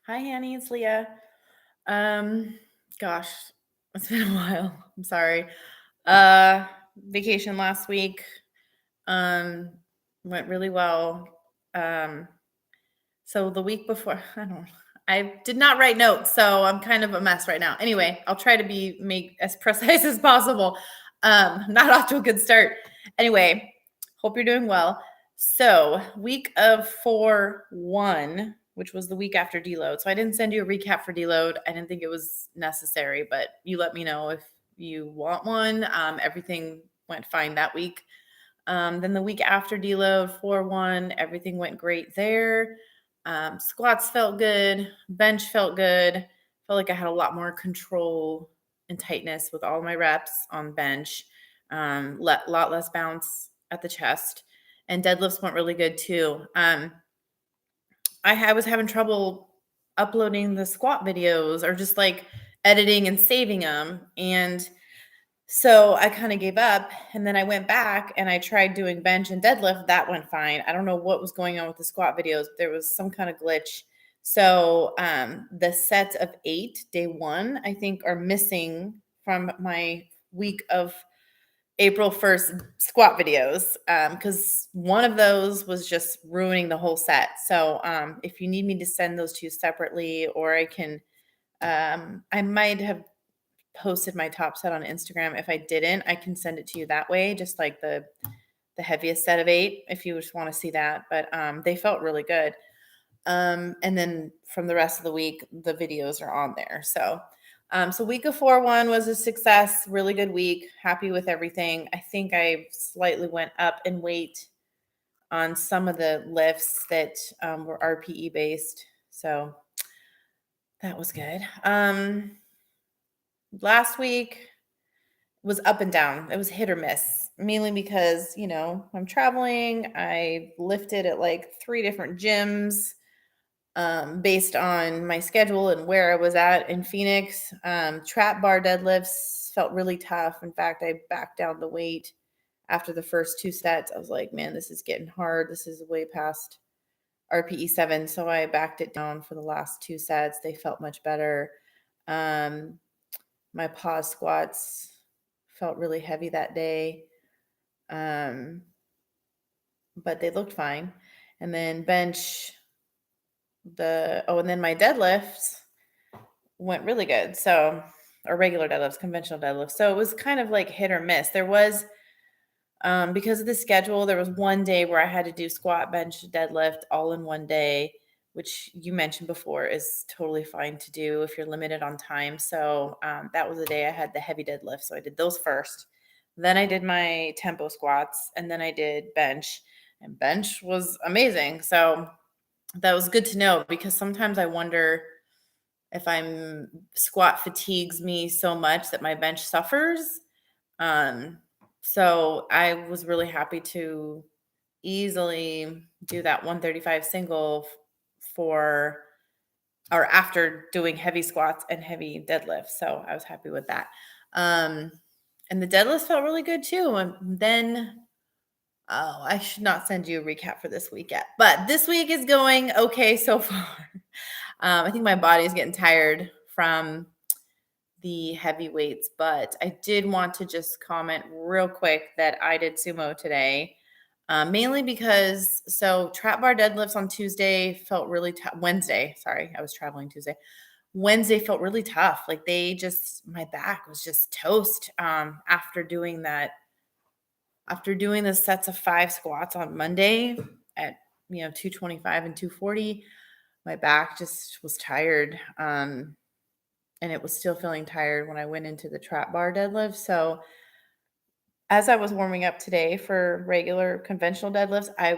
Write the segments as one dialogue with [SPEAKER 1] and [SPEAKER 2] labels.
[SPEAKER 1] Hi, Annie. It's Leah. Um, gosh, it's been a while. I'm sorry. Vacation last week. Um, went really well. Um, so the week before, I did not write notes, so I'm kind of a mess right now. Anyway, I'll try to make as precise as possible. Not off to a good start. Anyway, hope you're doing well. So week of 4-1, which was the week after deload. So I didn't send you a recap for deload. I didn't think it was necessary, but you let me know if you want one. Everything went fine that week. Then the week after deload, 4-1, everything went great there. Squats felt good. Bench felt good. Felt like I had a lot more control and tightness with all my reps on bench. Lot less bounce at the chest. And deadlifts went really good too. I was having trouble uploading the squat videos or just like editing and saving them. And so I kind of gave up, and then I went back and I tried doing bench and deadlift. That went fine. I don't know what was going on with the squat videos. There was some kind of glitch. So the sets of 8, day 1, I think are missing from my week of April 1st squat videos because one of those was just ruining the whole set. So if you need me to send those two separately, or I can, I might have posted my top set on Instagram. If I didn't, I can send it to you that way, just like the heaviest set of 8 if you just want to see that. But they felt really good. And then from the rest of the week, the videos are on there. So week of 4-1 was a success, really good week. Happy with everything. I think I slightly went up in weight on some of the lifts that were RPE based. So that was good. Last week was up and down. It was hit or miss, mainly because, I'm traveling. I lifted at like 3 different gyms based on my schedule and where I was at in Phoenix. Trap bar deadlifts felt really tough. In fact, I backed down the weight after the first 2 sets. I was like, man, this is getting hard. This is way past RPE 7. So I backed it down for the last 2 sets. They felt much better. My pause squats felt really heavy that day. But they looked fine. And then bench, and then my deadlifts went really good. So, or regular deadlifts, conventional deadlifts. So it was kind of like hit or miss. There was, because of the schedule, there was one day where I had to do squat, bench, deadlift all in one day, which you mentioned before is totally fine to do if you're limited on time. So that was the day I had the heavy deadlift. So I did those first. Then I did my tempo squats, and then I did bench, and bench was amazing. So that was good to know, because sometimes I wonder if squat fatigues me so much that my bench suffers. So I was really happy to easily do that 135 single after doing heavy squats and heavy deadlifts. So I was happy with that. And the deadlifts felt really good too. And then, I should not send you a recap for this week yet, but this week is going okay so far. I think my body is getting tired from the heavy weights, but I did want to just comment real quick that I did sumo today, mainly because trap bar deadlifts on Tuesday felt really tough. Wednesday, sorry, I was traveling Tuesday. Wednesday felt really tough. Like my back was just toast after doing that. After doing the sets of 5 squats on Monday at 225 and 240, my back just was tired. And it was still feeling tired when I went into the trap bar deadlift. So as I was warming up today for regular conventional deadlifts, I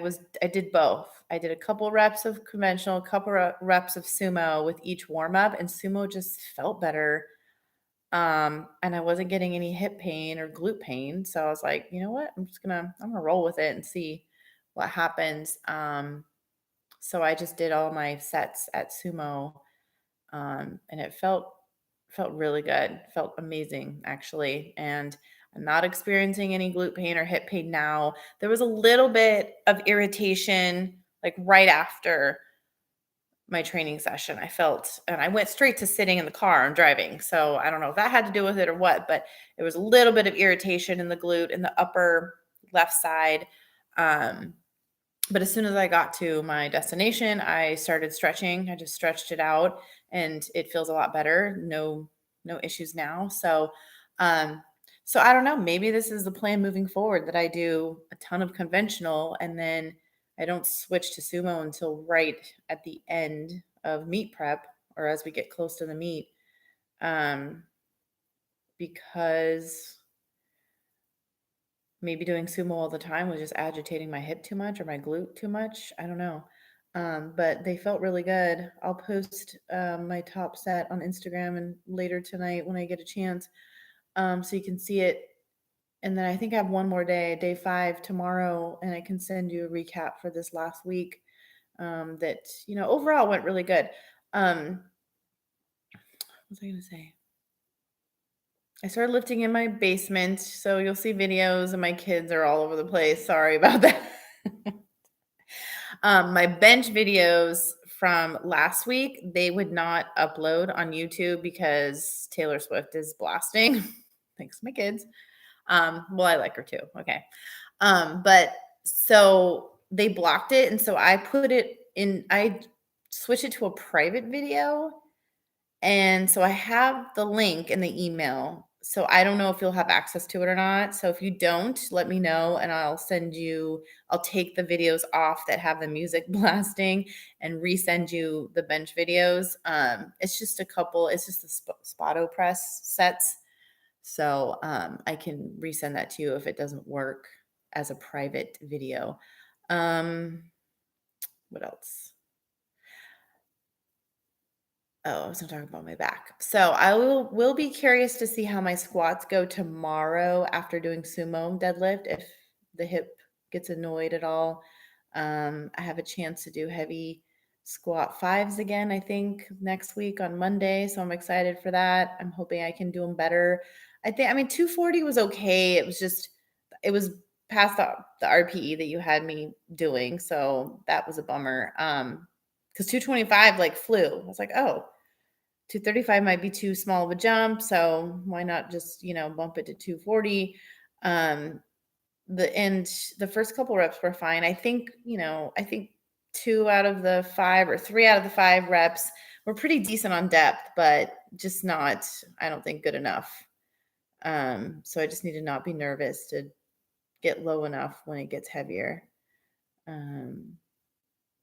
[SPEAKER 1] did both. I did a couple reps of conventional, a couple reps of sumo with each warm up, and sumo just felt better. And I wasn't getting any hip pain or glute pain. So I was like, you know what? I'm gonna roll with it and see what happens. So I just did all my sets at sumo. And it felt really good. Felt amazing, actually. And I'm not experiencing any glute pain or hip pain now. There was a little bit of irritation, like right after my training session. I felt, and I went straight to sitting in the car and driving. So I don't know if that had to do with it or what, but there was a little bit of irritation in the glute in the upper left side. But as soon as I got to my destination, I started stretching. I just stretched it out and it feels a lot better. No issues now. So, so I don't know, maybe this is the plan moving forward, that I do a ton of conventional and then I don't switch to sumo until right at the end of meet prep or as we get close to the meet. Because maybe doing sumo all the time was just agitating my hip too much or my glute too much. I don't know. But they felt really good. I'll post my top set on Instagram and later tonight when I get a chance, so you can see it. And then I think I have one more day 5 tomorrow, and I can send you a recap for this last week. That overall went really good. What was I going to say? I started lifting in my basement, so you'll see videos and my kids are all over the place. Sorry about that. My bench videos from last week, they would not upload on YouTube because Taylor Swift is blasting. Thanks to my kids. Well, I like her too. Okay. But so they blocked it. And so I put it in, I switched it to a private video. And so I have the link in the email. So I don't know if you'll have access to it or not. So if you don't, let me know and I'll take the videos off that have the music blasting and resend you the bench videos. It's just the Spotto Press sets. So I can resend that to you if it doesn't work as a private video. What else? Oh, I was going to talk about my back. So I will be curious to see how my squats go tomorrow after doing sumo deadlift, if the hip gets annoyed at all. I have a chance to do heavy squat 5s again, I think, next week on Monday. So I'm excited for that. I'm hoping I can do them better. I mean, 240 was okay. It was past the RPE that you had me doing. So that was a bummer. Because 225 like flew. I was like, oh, 235 might be too small of a jump, so why not just bump it to 240? The first couple reps were fine. I think 2 out of the 5 or 3 out of the 5 reps were pretty decent on depth, but just not, I don't think, good enough. So I just need to not be nervous to get low enough when it gets heavier.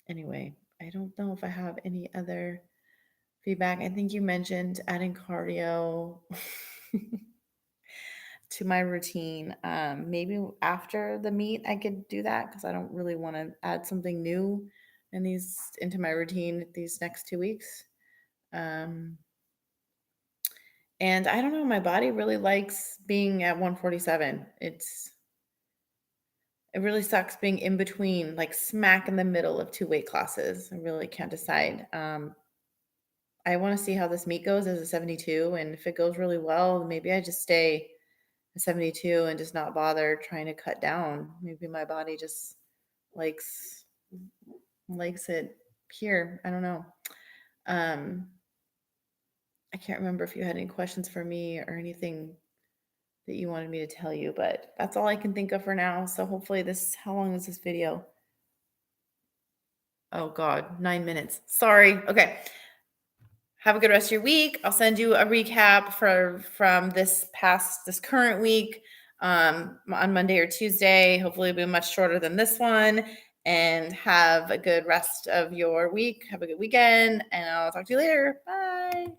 [SPEAKER 1] Anyway, I don't know if I have any other feedback. I think you mentioned adding cardio to my routine. Maybe after the meet I could do that because I don't really want to add something new into my routine these next 2 weeks. And I don't know, my body really likes being at 147. It really sucks being in between, like smack in the middle of 2 weight classes. I really can't decide. I want to see how this meet goes as a 72. And if it goes really well, maybe I just stay at 72 and just not bother trying to cut down. Maybe my body just likes it here. I don't know. I can't remember if you had any questions for me or anything that you wanted me to tell you, but that's all I can think of for now. So hopefully how long is this video? Oh God, 9 minutes. Sorry. Okay. Have a good rest of your week. I'll send you a recap from this current week on Monday or Tuesday. Hopefully it'll be much shorter than this one. And have a good rest of your week. Have a good weekend. And I'll talk to you later. Bye.